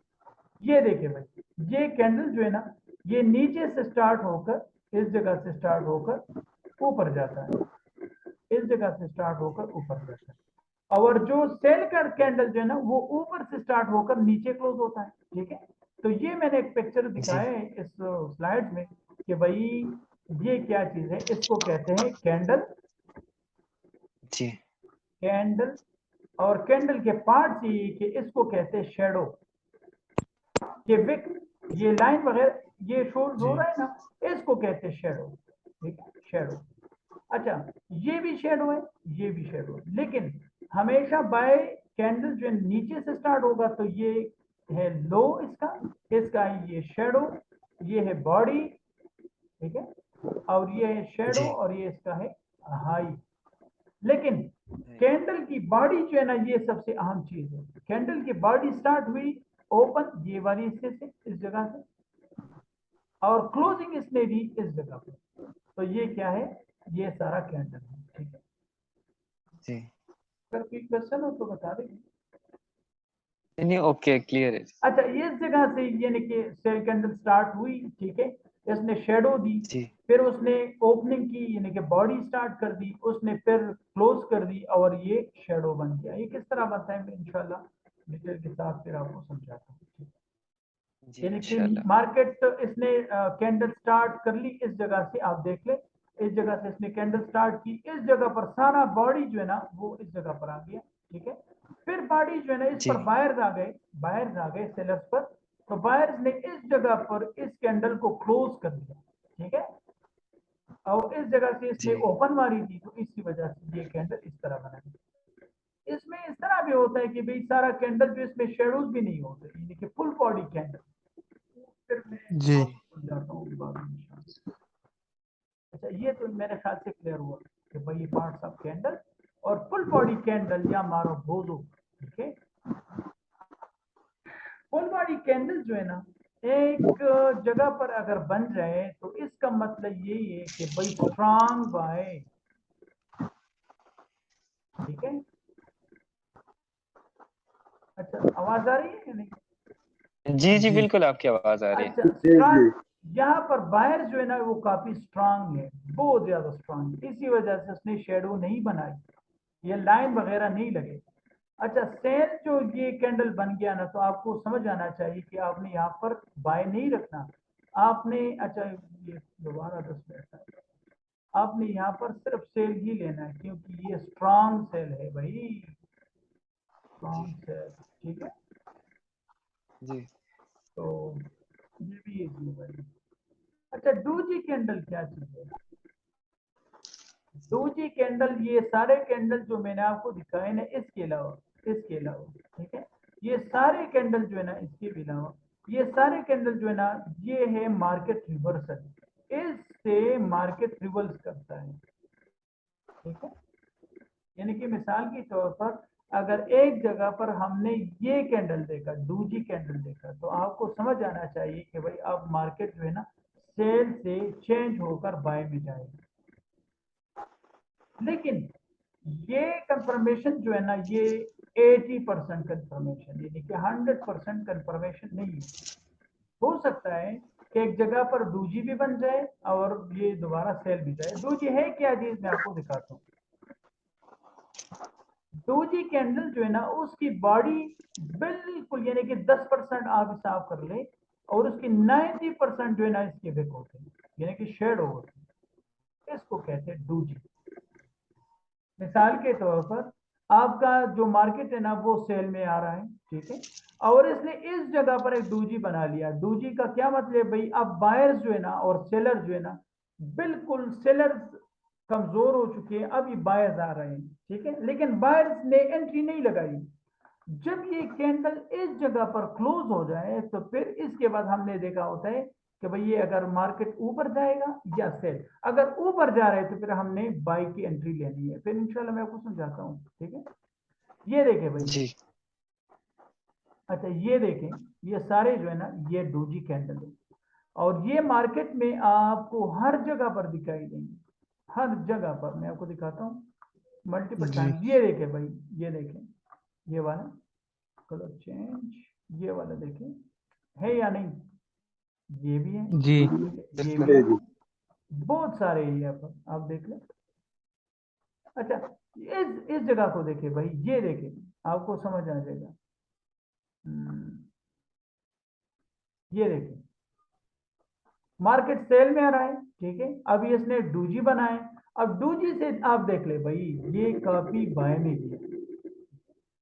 ये देखिए भाई, ये कैंडल जो है ना ये नीचे से स्टार्ट होकर इस जगह से स्टार्ट होकर ऊपर जाता है, इस जगह से स्टार्ट होकर ऊपर जाता है। और जो सेल का कैंडल जो है ना वो ऊपर से स्टार्ट होकर नीचे क्लोज होता है, ठीक है। तो ये मैंने एक पिक्चर जी। दिखाया है इस स्लाइड में कि भाई ये क्या चीज है। इसको कहते हैं कैंडल, जी। कैंडल, और कैंडल के पार्ट ये कि इसको कहते हैं शेडो। ये विक, ये लाइन वगैरह ये शोज हो जी रहा है ना, इसको कहते हैं शेडो, ठीक है, शेडो। अच्छा, ये भी शेडो है, ये भी शेडो है, लेकिन हमेशा बाय कैंडल जो है नीचे से स्टार्ट होगा तो ये है लो इसका, इसका ये शेडो, ये है बॉडी, ठीक है, और ये है शेडो, जी। और ये इसका है हाई। लेकिन कैंडल की बॉडी जो है ना ये सबसे अहम चीज है। कैंडल की बॉडी स्टार्ट हुई ओपन ये वाली हिस्से से, इस जगह से, और क्लोजिंग इसने दी इस जगह पर। तो ये क्या है, ये सारा कैंडल है, ठीक है। जी। अगर कोई क्वेश्चन हो तो बता दें। नहीं, ओके, क्लियर है। अच्छा, इस जगह से यानी कि सेल कैंडल स्टार्ट हुई, ठीक है, इसने शेडो दी, जी। फिर उसने ओपनिंग की यानी कि बॉडी स्टार्ट कर दी, उसने फिर क्लोज कर दी, और ये शेडो बन गया। ये किस तरह बनता है मैं इंशाल्लाह डिटेल के साथ फिर आपको समझाता हूँ। जी, यानी कि इंशाल्लाह। मार्केट इसने कैंडल स्टार्ट कर ली इस जगह से, आप देख ले, इस जगह से इसने कैंडल स्टार्ट की, इस जगह पर सारा बॉडी जो है ना वो इस जगह पर आ गया, ठीक है। फिर बॉडी जो है ना इस जी। पर बायर्स आ गए, बायर्स आ गए सेलर्स पर, तो बायर्स ने इस जगह पर इस कैंडल को क्लोज कर दिया, ठीक है, और इस जगह से इसने जी। ओपन मारी थी, तो इसी वजह से ये कैंडल इस तरह बना। इसमें इस तरह भी होता है कि भाई सारा कैंडल जो इसमें शेडोज भी नहीं होते, यानी कि फुल बॉडी कैंडल। फिर मैं जी आपको समझाता हूँ बाद में इंशाल्लाह। अच्छा, ये तो मेरे ख्याल से क्लियर हुआ कि भाई पार्ट्स ऑफ कैंडल और फुल बॉडी कैंडल या मारो बोझो, ठीक है। फुल बॉडी कैंडल जो है ना एक जगह पर अगर बन जाए तो इसका मतलब यही है कि भाई स्ट्रांग बाय, ठीक है। अच्छा, आवाज आ रही है या नहीं? जी। जी, जी बिल्कुल आपकी आवाज आ रही है। अच्छा, जी जी। स्ट्रांग, यहाँ पर बायर जो है ना वो काफी स्ट्रांग है, बहुत ज्यादा स्ट्रांग, इसी वजह से उसने शेडो नहीं बनाई, ये लाइन वगैरह नहीं लगे। अच्छा, सेल जो ये कैंडल बन गया ना, तो आपको समझ आना चाहिए कि आपने यहाँ पर बाय नहीं रखना, आपने, अच्छा ये दोबारा 10 मिनट है, आपने यहाँ पर सिर्फ सेल ही लेना है, क्योंकि ये स्ट्रांग सेल है भाई, जी। स्ट्रांग सेल, ठीक है। जी। तो ये भी एक है भाई। अच्छा, डोजी कैंडल क्या चीज है? डोजी कैंडल, ये सारे कैंडल जो मैंने आपको दिखाए ना, इसके अलावा, इसके अलावा, ठीक है, ये सारे कैंडल जो है ना इसके अलावा, ये सारे कैंडल जो है ना ये है मार्केट रिवर्सल, इससे मार्केट रिवर्स करता है, ठीक है। यानी कि मिसाल के तौर पर अगर एक जगह पर हमने ये कैंडल देखा, डूजी कैंडल देखा, तो आपको समझ आना चाहिए कि भाई अब मार्केट जो है ना सेल से चेंज होकर बाय में जाएगा। लेकिन ये कंफर्मेशन जो है ना ये 80% कंफर्मेशन, यानी कि 100% कंफर्मेशन नहीं है। हो सकता है कि एक जगह पर डूजी भी बन जाए और ये दोबारा सेल भी जाए। डूजी है क्या चीज, मैं आपको दिखाता हूँ। डोजी कैंडल जो है ना उसकी बॉडी बिल्कुल यानी कि 10% आप हिसाब कर ले और उसकी 90% जो है ना इसके विक होते हैं, यानी कि शेड होते हैं। इसको कहते हैं डूजी। मिसाल के तौर पर आपका जो मार्केट है ना वो सेल में आ रहा है, ठीक है, और इसने इस जगह पर एक डूजी बना लिया। डूजी का क्या मतलब भाई, अब बायर्स जो है ना और सेलर जो है ना, बिल्कुल सेलर्स कमजोर हो चुके हैं, अब ये बायर्स आ रहे हैं, ठीक है, लेकिन बायर्स ने एंट्री नहीं लगाई। जब ये कैंडल इस जगह पर क्लोज हो जाए तो फिर इसके बाद हमने देखा होता है कि भाई ये अगर मार्केट ऊपर जाएगा या सेल, अगर ऊपर जा रहे तो फिर हमने बाई की एंट्री लेनी है। फिर इंशाल्लाह मैं आपको समझाता हूँ, ठीक है। ये देखें भाई, जी अच्छा ये देखें, ये सारे जो है ना ये डोजी कैंडल है और ये मार्केट में आपको हर जगह पर दिखाई देंगे, हर जगह पर। मैं आपको दिखाता हूँ मल्टीपल जी टाइम। ये देखें भाई, ये देखें, ये वाला कलर चेंज, ये वाला देखें है या नहीं, ये भी है, जी ये भी बिल्कुल। है, जी जी बहुत सारे हैं यहाँ पर, आप देख लें। अच्छा इस जगह को देखें भाई, ये देखें, आपको समझ आ जाएगा। ये देखें, मार्केट सेल में आ रहा है, ठीक है, अभी इसने डूजी बनाए। अब डूजी से आप देख ले भाई, ये काफी बाय में गया।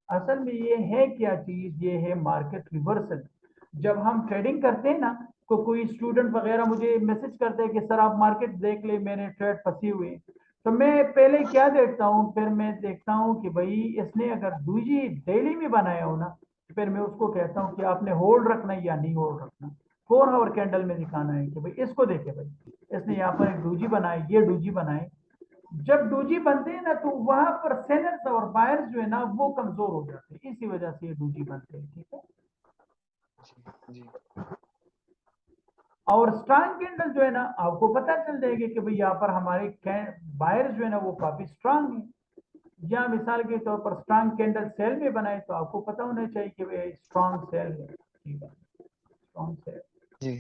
असल में ये है क्या चीज, ये है मार्केट रिवर्सल। जब हम ट्रेडिंग करते हैं ना तो कोई स्टूडेंट वगैरह मुझे मैसेज करते हैं कि सर आप मार्केट देख ले, मेरे ट्रेड फंसी हुई है। तो मैं पहले क्या देखता हूँ, फिर मैं देखता हूँ कि भाई इसने अगर डूजी डेली में बनाया हो ना, फिर मैं उसको कहता हूँ कि आपने होल्ड रखना है या नहीं होल्ड रखना। 4 आवर कैंडल में दिखाना है कि भाई इसको देखे भाई, इसने यहाँ पर एक डूजी बनाई, ये डूजी बनाए। जब डूजी बनते हैं ना तो वहां पर सेलर्स और बायर्स जो है ना वो कमजोर हो जाते हैं, इसी वजह से ये डूजी बनते हैं, ठीक है। जी और स्ट्रांग कैंडल जो है ना आपको पता चल जाएगी कि भाई यहाँ पर हमारे बायर्स जो है ना वो काफी स्ट्रांग है। या मिसाल के तौर पर स्ट्रांग कैंडल सेल में बनाए तो आपको पता होना चाहिए कि भाई स्ट्रांग सेल है, ठीक है, स्ट्रांग सेल। जी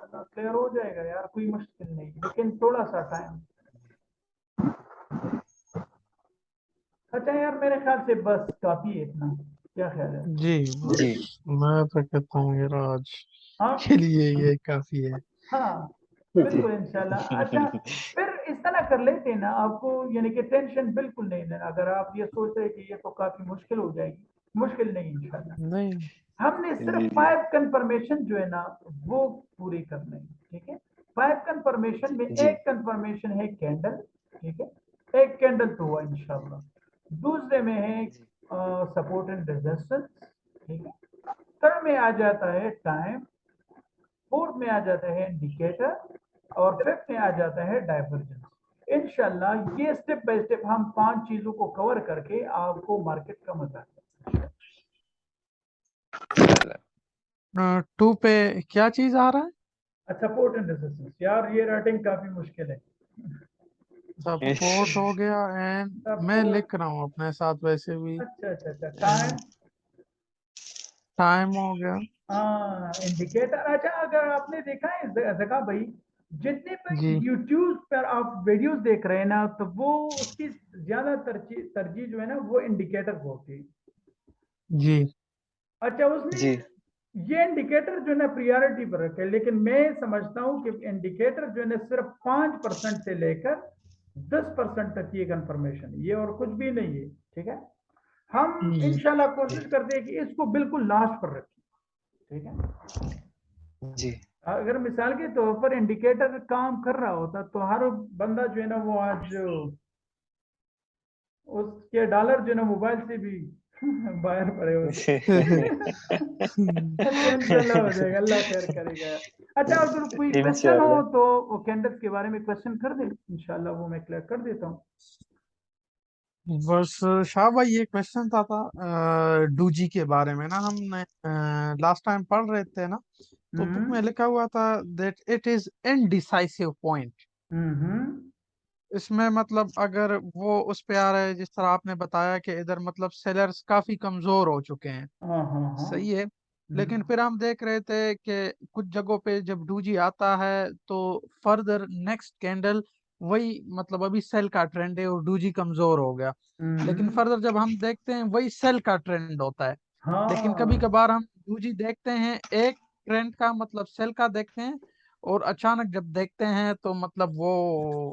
क्लियर हो जाएगा यार, कोई मुश्किल नहीं, लेकिन थोड़ा सा टाइम। अच्छा यार मेरे ख्याल से बस काफी है इतना, क्या ख्याल है? जी जी बस मैं तो कहता हूँ यार आज हाँ के लिए ये काफी है। हाँ बिल्कुल इंशाल्लाह। अच्छा फिर इस तरह कर लेते हैं ना, आपको यानी कि टेंशन बिल्कुल नहीं लेना। अगर आप ये सोच रहे कि ये तो काफी मुश्किल हो जाएगी, मुश्किल नहीं इंशाल्लाह। नहीं हमने सिर्फ जी 5 कंफर्मेशन जो है ना वो पूरी करनी है, ठीक है। 5 कंफर्मेशन में जी एक कंफर्मेशन है कैंडल, ठीक है, एक कैंडल तो हुआ इंशाल्लाह। दूसरे में है जी सपोर्ट एंड रेजिस्टेंस, ठीक है। थर्ड में आ जाता है टाइम, फोर्थ में आ जाता है इंडिकेटर और फिफ्थ में आ जाता है डाइवर्जेंस। इंशाल्लाह ये स्टेप बाय स्टेप हम 5 चीजों को कवर करके आपको मार्केट का मजा देंगे। इंशाल्लाह। 2 पे क्या चीज आ रहा है? सपोर्ट एंड रेजिस्टेंस, यार ये राइटिंग काफी मुश्किल है। सपोर्ट हो गया एंड मैं सपोर्ट, लिख रहा हूँ अपने साथ वैसे भी। अच्छा अच्छा अच्छा, एंड टाइम, टाइम हो गया। हाँ इंडिकेटर। अच्छा अगर आपने देखा है जगह भाई, जितने जी भी यूट्यूब पर आप वीडियोस देख रहे हैं ना तो वो उसकी ज्यादा तरजीह तरजीह जो है ना वो इंडिकेटर को होती है। जी अच्छा उसने जी ये इंडिकेटर जो है ना प्रियोरिटी पर रखे, लेकिन मैं समझता हूँ कि इंडिकेटर जो है ना सिर्फ 5% से लेकर 10% तक की कंफर्मेशन है, ये और कुछ भी नहीं है, ठीक है। हम जी इंशाल्लाह जी कोशिश करते हैं कि इसको बिल्कुल लास्ट पर रखें, ठीक है। जी अगर मिसाल के तौर पर इंडिकेटर काम कर रहा होता तो हर बंदा जो है ना वो आज उसके डॉलर जो है ना मोबाइल से भी बाहर पड़े होते। अच्छा इंशाल्लाह हो जाएगा, अल्लाह खैर करेगा। अच्छा अगर कोई क्वेश्चन हो इंशाल्लाह। तो वो कैंडल्स के बारे में क्वेश्चन कर दे, इंशाल्लाह वो मैं क्लियर कर देता हूँ। बस शाह भाई ये क्वेश्चन था डूजी के बारे में ना, हमने लास्ट टाइम पढ़ रहे थे ना, तो बुक में लिखा हुआ था that it is indecisive point. Hmm. इसमें मतलब अगर वो उस पे आ रहा है जिस तरह आपने बताया कि इधर मतलब सेलर्स काफी कमजोर हो चुके हैं, हाँ हाँ हाँ। सही है। लेकिन फिर हम देख रहे थे कि कुछ जगहों पे जब डूजी आता है तो फर्दर नेक्स्ट कैंडल वही मतलब अभी सेल का ट्रेंड है और डूजी कमजोर हो गया। लेकिन हम्म। फर्दर जब हम देखते हैं वही सेल का ट्रेंड होता है। लेकिन कभी हाँ। कभार हम डूजी देखते हैं एक ट्रेंड का मतलब सेल का देखते हैं, और अचानक जब देखते हैं तो मतलब वो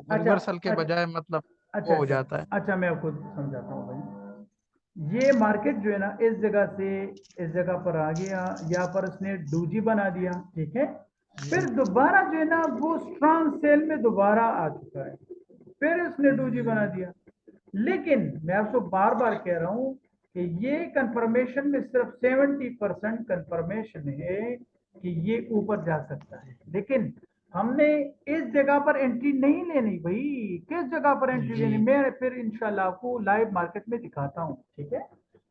अच्छा रिवर्सल के अच्छा बजाय मतलब अच्छा वो हो अच्छा जाता है। अच्छा, मैं आपको समझाता हूँ भाई। ये मार्केट जो है ना, इस जगह से इस जगह पर आ गया, यहाँ पर उसने डूजी बना दिया, ठीक है। फिर दोबारा जो है ना वो स्ट्रॉन्ग सेल में दोबारा आ चुका है, फिर उसने डूजी बना दिया। लेकिन मैं आपको बार बार कह रहा हूं कि ये कंफर्मेशन में सिर्फ 70% कंफर्मेशन है कि ये ऊपर जा सकता है। लेकिन हमने इस जगह पर एंट्री नहीं लेनी भाई। किस जगह पर एंट्री जी लेनी, मैं फिर इंशाल्लाह आपको लाइव मार्केट में दिखाता हूँ, ठीक है।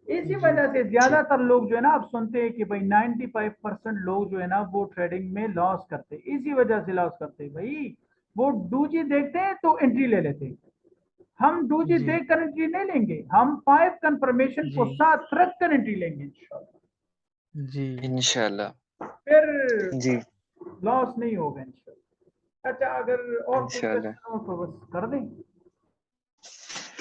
इसी जी वजह से जी ज्यादातर लोग जो है ना, आप सुनते हैं कि भाई 95% लोग जो है ना वो ट्रेडिंग में लॉस करते हैं। इसी वजह से लॉस करते हैं भाई, वो डूजी देखते हैं तो एंट्री ले लेते हैं। हम डूजी जी देख कर एंट्री नहीं लेंगे, हम 5 कंफर्मेशन को जी साथ रख कर एंट्री लेंगे इंशाल्लाह। जी इंशाल्लाह। फिर जी लॉस नहीं होगा इंशाल्लाह। अच्छा, अगर और कोई इंशाल्लाह। क्वेश्चन हो तो बस कर दें।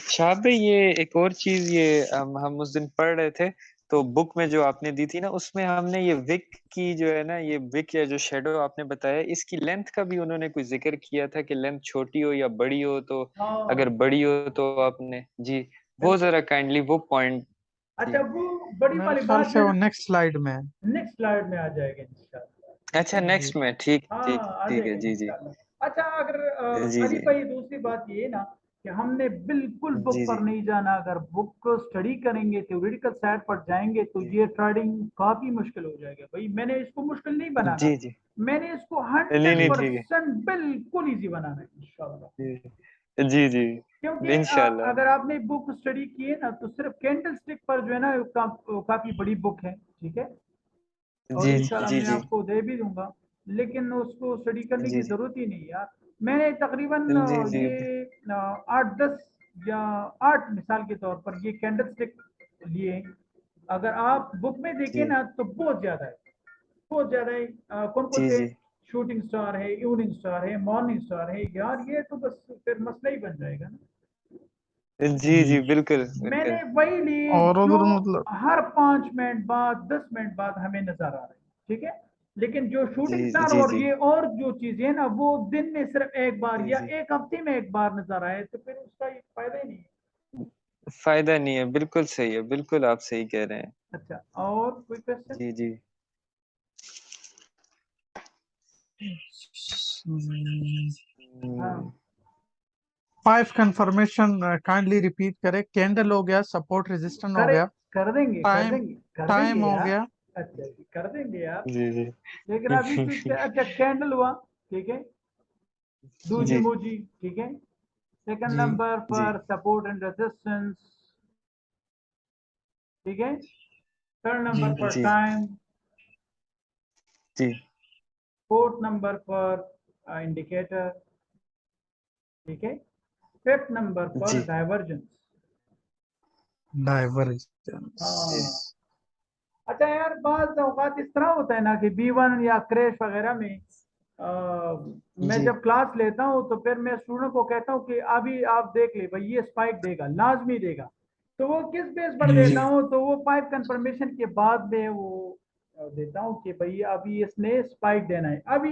शाह भाई ये एक और चीज, ये हम उस दिन पढ़ रहे थे, तो बुक में जो आपने दी थी ना उसमें हमने ये विक की जो है ना, ये विक या जो शेडो आपने बताया, इसकी लेंथ का भी उन्होंने कुछ जिक्र किया था कि लेंथ छोटी हो या बड़ी हो, तो हाँ अगर बड़ी हो तो आपने जी वो बिल्कुल। जरा काइंडली वो पॉइंट। अच्छा, जी वो बड़ी मेरे वाली ख्याल बात जो से है वो ना, नेक्स्ट स्लाइड में है। नेक्स्ट स्लाइड में आ जाएगा इंशाल्लाह। अच्छा, जी नेक्स्ट में, ठीक ठीक हाँ, आ ठीक है। जाएगा जी जी इंशाल्लाह। अच्छा, अगर जी अली जी भाई दूसरी बात ये ना कि हमने बिल्कुल बुक जी पर जी नहीं जाना। अगर बुक को स्टडी करेंगे, थ्योरेटिकल साइड पर जाएंगे तो ये ट्रेडिंग काफी मुश्किल हो जाएगा भाई। मैंने इसको मुश्किल नहीं बनाना, जी जी। मैंने इसको नहीं हंड्रेड नहीं, ठीक है। परसेंट बिल्कुल ईजी बनाना है इंशाल्लाह। जी जी जी। क्योंकि इंशाल्लाह। अगर आपने बुक स्टडी की है ना तो सिर्फ कैंडल स्टिक पर जो है ना काफी बड़ी बुक है, ठीक है। और जी इंशाल्लाह जी मैं जी आपको दे भी दूंगा, लेकिन उसको स्टडी करने की जी जी जरूरत ही नहीं यार। मैंने तकरीबन जी जी ये 8-10 या 8 मिसाल के तौर पर ये कैंडल स्टिक लिए। अगर आप बुक में देखें जी ना तो बहुत ज्यादा है, बहुत ज्यादा है। कौन कौन जी से जी शूटिंग स्टार है, इवनिंग स्टार है, मॉर्निंग स्टार है यार, ये तो बस फिर मसला ही बन जाएगा ना। जी जी जी, बिल्कुल मैंने बिल्कुल। वही लिए और जो उधर मतलब हर 5 मिनट बाद, 10 मिनट बाद हमें नजर आ रहे हैं, ठीक है। लेकिन जो जी शूटिंग स्टार जी और जी ये और जो चीजें हैं ना, वो दिन में सिर्फ एक बार जी या जी, एक हफ्ते में एक बार नजर आए तो फिर उसका ये फायदा ही नहीं है। फायदा नहीं है, बिल्कुल सही है, बिल्कुल आप सही कह रहे हैं। अच्छा, और कोई क्वेश्चन? जी जी। हम्म, 5 कंफर्मेशन काइंडली रिपीट करें। कैंडल हो गया, सपोर्ट रेजिस्टेंस हो करे, गया, कर देंगे कर टाइम देंगे कर टाइम देंगे हो यार। गया। अच्छा जी, कर देंगे यार। जी जी लेकिन अभी तो अच्छा, कैंडल हुआ, ठीक है। दूजी जी मूजी, ठीक है। सेकंड जी नंबर जी पर सपोर्ट एंड रेजिस्टेंस, ठीक है। थर्ड जी नंबर पर जी टाइम। जी फोर्थ नंबर पर इंडिकेटर, ठीक है। फिफ्थ नंबर पर जी डाइवर्जेंस। डाइवर्जेंस। जी हाँ। अच्छा यार, बाज औकात इस तरह होता है ना कि B1 या क्रैश वगैरह में मैं जी जब क्लास लेता हूँ तो फिर मैं स्टूडेंट को कहता हूँ कि अभी आप देख ले भाई, ये स्पाइक देगा, लाजमी देगा। तो वो किस बेस पर जी देता हूँ, तो वो 5 कंफर्मेशन के बाद में वो देता हूँ कि भाई अभी इसने स्पाइक देना है। अभी